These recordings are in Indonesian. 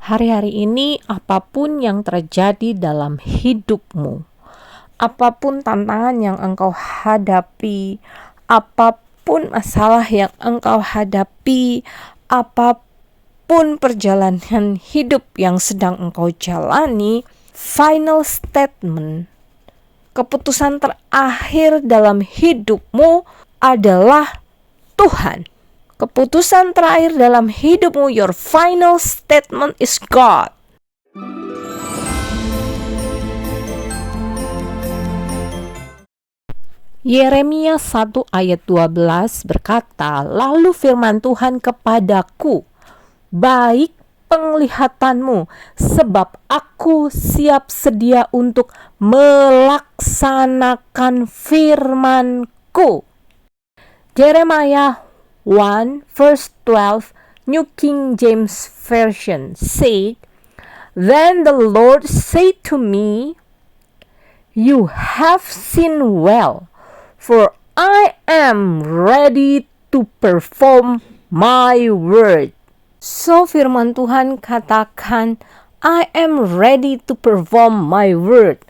Hari-hari ini apapun yang terjadi dalam hidupmu, apapun tantangan yang engkau hadapi, apapun masalah yang engkau hadapi, apapun perjalanan hidup yang sedang engkau jalani, final statement, keputusan terakhir dalam hidupmu adalah Tuhan. Keputusan terakhir dalam hidupmu, your final statement is God. Yeremia 1 ayat 12 berkata, "Lalu firman Tuhan kepadaku, baik penglihatanmu, sebab aku siap sedia untuk melaksanakan firman-Ku." Jeremiah 1 verse 12 New King James Version say, "Then the Lord said to me, you have seen well, for I am ready to perform my word." So firman Tuhan katakan, I am ready to perform my word.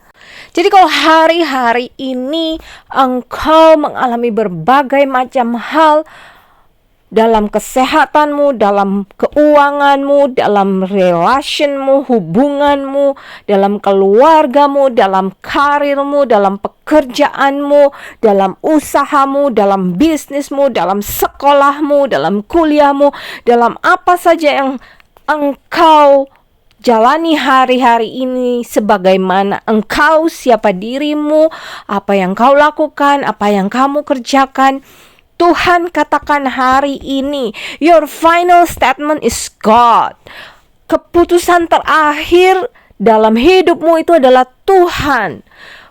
Jadi kalau hari-hari ini engkau mengalami berbagai macam hal dalam kesehatanmu, dalam keuanganmu, dalam relationmu, hubunganmu, dalam keluargamu, dalam karirmu, dalam pekerjaanmu, dalam usahamu, dalam bisnismu, dalam sekolahmu, dalam kuliahmu, dalam apa saja yang engkau jalani hari-hari ini, sebagaimana engkau, siapa dirimu, apa yang kau lakukan, apa yang kamu kerjakan, Tuhan katakan hari ini, your final statement is God. Keputusan terakhir dalam hidupmu itu adalah Tuhan.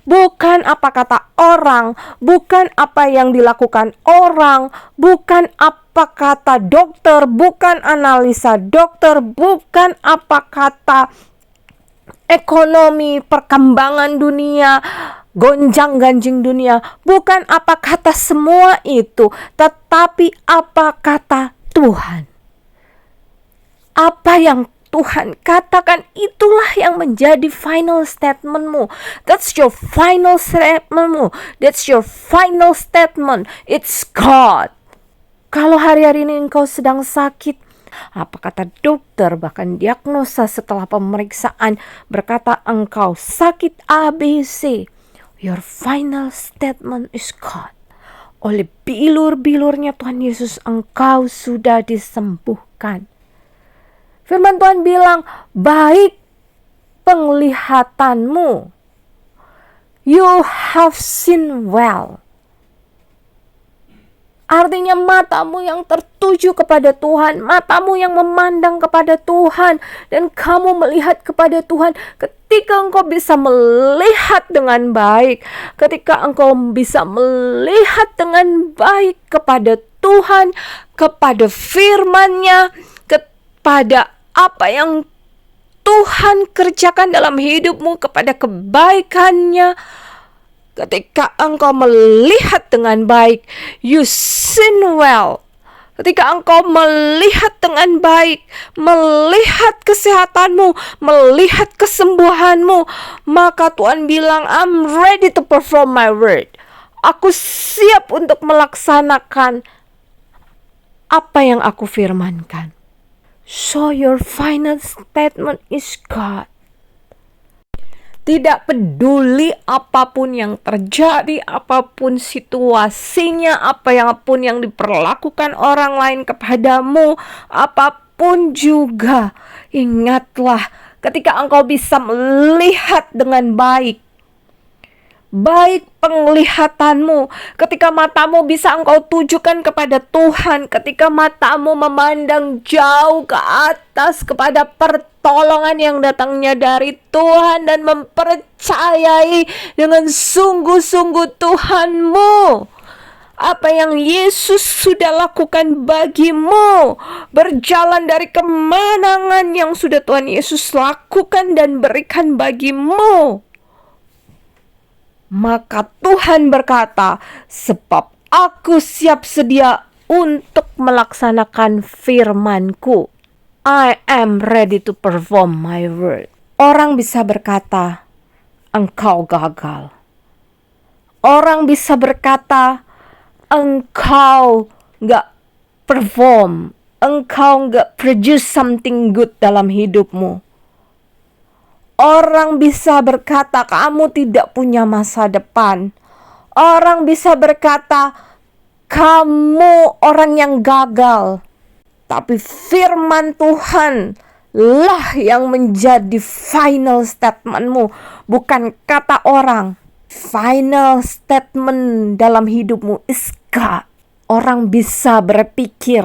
Bukan apa kata orang, bukan apa yang dilakukan orang, bukan apa kata dokter, bukan analisa dokter, bukan apa kata ekonomi, perkembangan dunia, gonjang-ganjing dunia, bukan apa kata semua itu, tetapi apa kata Tuhan. Apa yang Tuhan katakan, itulah yang menjadi final statementmu. That's your final statementmu. That's your final statement. It's God. Kalau hari-hari ini engkau sedang sakit, apa kata dokter, bahkan diagnosa setelah pemeriksaan berkata engkau sakit ABC, your final statement is God. Oleh bilur-bilurnya Tuhan Yesus engkau sudah disembuhkan. Firman Tuhan bilang, baik penglihatanmu, you have seen well. Artinya matamu yang tertuju kepada Tuhan, matamu yang memandang kepada Tuhan, dan kamu melihat kepada Tuhan. Ketika engkau bisa melihat dengan baik, ketika engkau bisa melihat dengan baik kepada Tuhan, kepada firman-Nya, kepada apa yang Tuhan kerjakan dalam hidupmu, kepada kebaikan-Nya, ketika engkau melihat dengan baik, you seen well. Ketika engkau melihat dengan baik, melihat kesehatanmu, melihat kesembuhanmu, maka Tuhan bilang, I'm ready to perform my word. Aku siap untuk melaksanakan apa yang aku firmankan. So your final statement is God. Tidak peduli apapun yang terjadi, apapun situasinya, apapun yang diperlakukan orang lain kepadamu, apapun juga, ingatlah ketika engkau bisa melihat dengan baik penglihatanmu, ketika matamu bisa engkau tujukan kepada Tuhan, ketika matamu memandang jauh ke atas kepada pertolongan yang datangnya dari Tuhan dan mempercayai dengan sungguh-sungguh Tuhanmu, apa yang Yesus sudah lakukan bagimu, berjalan dari kemenangan yang sudah Tuhan Yesus lakukan dan berikan bagimu. Maka Tuhan berkata, sebab aku siap sedia untuk melaksanakan firman-Ku. I am ready to perform my word. Orang bisa berkata, engkau gagal. Orang bisa berkata, engkau gak perform, engkau gak produce something good dalam hidupmu. Orang bisa berkata, kamu tidak punya masa depan. Orang bisa berkata, kamu orang yang gagal. Tapi firman Tuhan lah yang menjadi final statementmu, bukan kata orang. Final statement dalam hidupmu is God. Orang bisa berpikir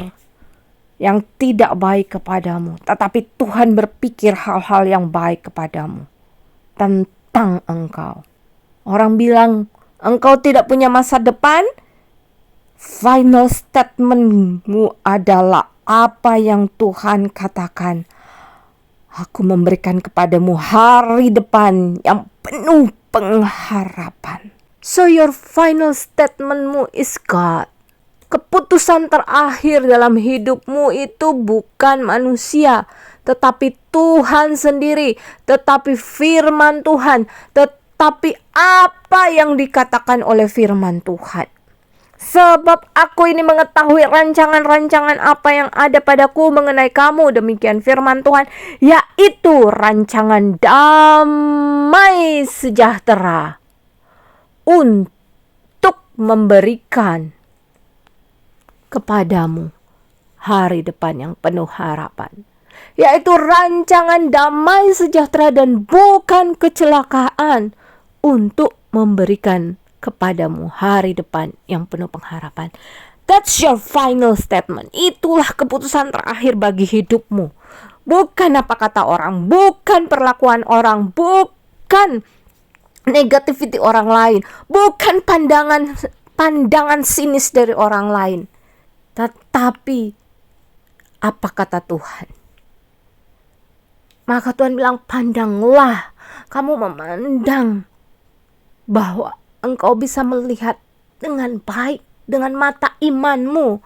yang tidak baik kepadamu, tetapi Tuhan berpikir hal-hal yang baik kepadamu tentang engkau. Orang bilang engkau tidak punya masa depan. Final statementmu adalah apa yang Tuhan katakan. Aku memberikan kepadamu hari depan yang penuh pengharapan. So your final statementmu is God. Keputusan terakhir dalam hidupmu itu bukan manusia, tetapi Tuhan sendiri, tetapi firman Tuhan, tetapi apa yang dikatakan oleh firman Tuhan. Sebab aku ini mengetahui rancangan-rancangan apa yang ada padaku mengenai kamu, demikian firman Tuhan, yaitu rancangan damai sejahtera untuk memberikan kepadamu hari depan yang penuh harapan. Yaitu rancangan damai sejahtera dan bukan kecelakaan untuk memberikan kepadamu hari depan yang penuh pengharapan. That's your final statement. Itulah keputusan terakhir bagi hidupmu. Bukan apa kata orang, bukan perlakuan orang, bukan negativity orang lain, bukan pandangan sinis dari orang lain. Tetapi apa kata Tuhan? Maka Tuhan bilang, pandanglah, kamu memandang bahwa engkau bisa melihat dengan baik, dengan mata imanmu.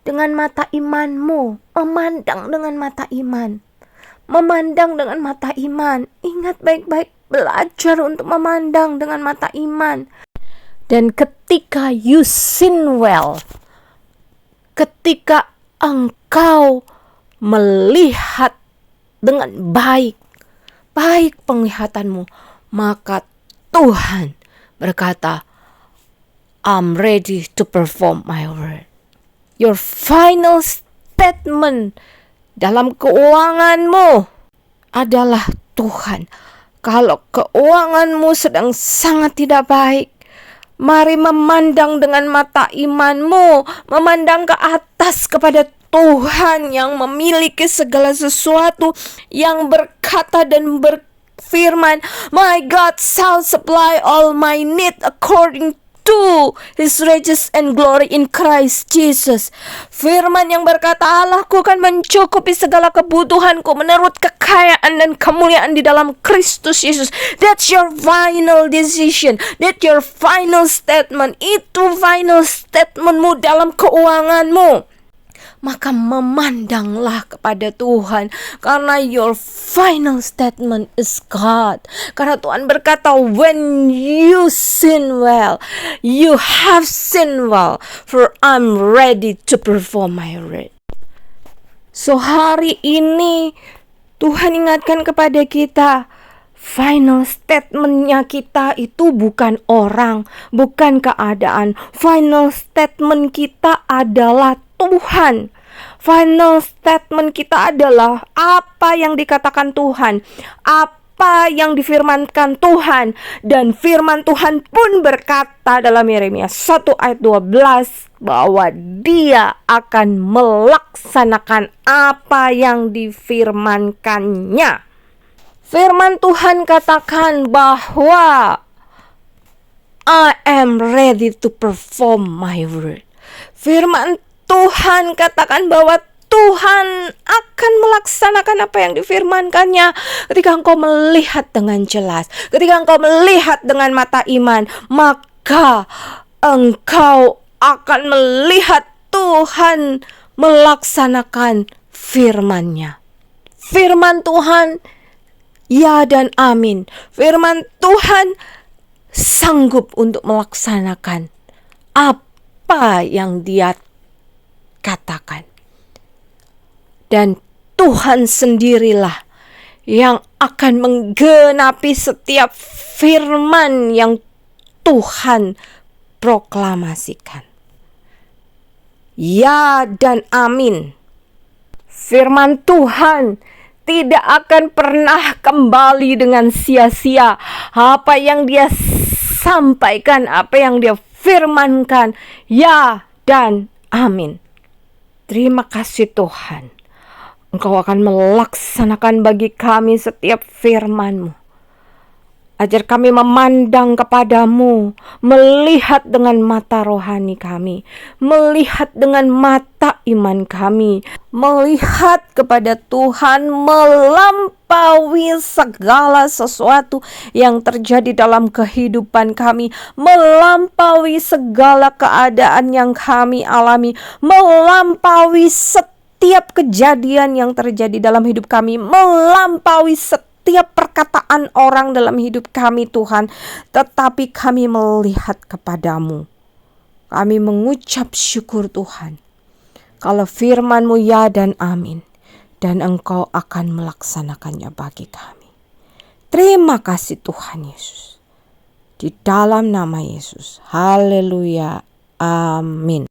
Dengan mata imanmu, memandang dengan mata iman. Memandang dengan mata iman. Ingat baik-baik, belajar untuk memandang dengan mata iman. Dan ketika you sin well, ketika engkau melihat dengan baik penglihatanmu, maka Tuhan berkata, I'm ready to perform my word. Your final statement dalam keuanganmu adalah Tuhan. Kalau keuanganmu sedang sangat tidak baik, mari memandang dengan mata imanmu, memandang ke atas kepada Tuhan yang memiliki segala sesuatu, yang berkata dan berfirman, My God shall supply all my need according to His riches and glory in Christ Jesus. Firman yang berkata, Allahku akan mencukupi segala kebutuhanku menurut kekayaan dan kemuliaan di dalam Kristus Yesus. That's your final decision. That's your final statement. Itu final statementmu dalam keuanganmu. Maka memandanglah kepada Tuhan, karena your final statement is God. Karena Tuhan berkata, when you sin well, you have sinned well, for I'm ready to perform my word. So hari ini Tuhan ingatkan kepada kita, final statementnya kita itu bukan orang, bukan keadaan. Final statement kita adalah Tuhan. Final statement kita adalah apa yang dikatakan Tuhan, apa yang difirmankan Tuhan. Dan firman Tuhan pun berkata dalam Yeremia 1 ayat 12 bahwa Dia akan melaksanakan apa yang difirmankannya. Firman Tuhan katakan bahwa I am ready to perform my word. Firman Tuhan katakan bahwa Tuhan akan melaksanakan apa yang difirmankannya. Ketika engkau melihat dengan jelas, ketika engkau melihat dengan mata iman, maka engkau akan melihat Tuhan melaksanakan firman-Nya. Firman Tuhan, ya dan amin. Firman Tuhan sanggup untuk melaksanakan apa yang Dia katakan. Dan Tuhan sendirilah yang akan menggenapi setiap firman yang Tuhan proklamasikan. Ya dan amin. Firman Tuhan tidak akan pernah kembali dengan sia-sia. Apa yang Dia sampaikan, apa yang Dia firmankan, ya dan amin. Terima kasih Tuhan. Engkau akan melaksanakan bagi kami setiap firman-Mu. Ajar kami memandang kepadamu, melihat dengan mata rohani kami, melihat dengan mata iman kami, melihat kepada Tuhan melampaui segala sesuatu yang terjadi dalam kehidupan kami, melampaui segala keadaan yang kami alami, melampaui setiap kejadian yang terjadi dalam hidup kami, melampaui setiap perkataan orang dalam hidup kami Tuhan. Tetapi kami melihat kepadamu. Kami mengucap syukur Tuhan. Kalau firman-Mu ya dan amin. Dan Engkau akan melaksanakannya bagi kami. Terima kasih Tuhan Yesus. Di dalam nama Yesus. Haleluya. Amin.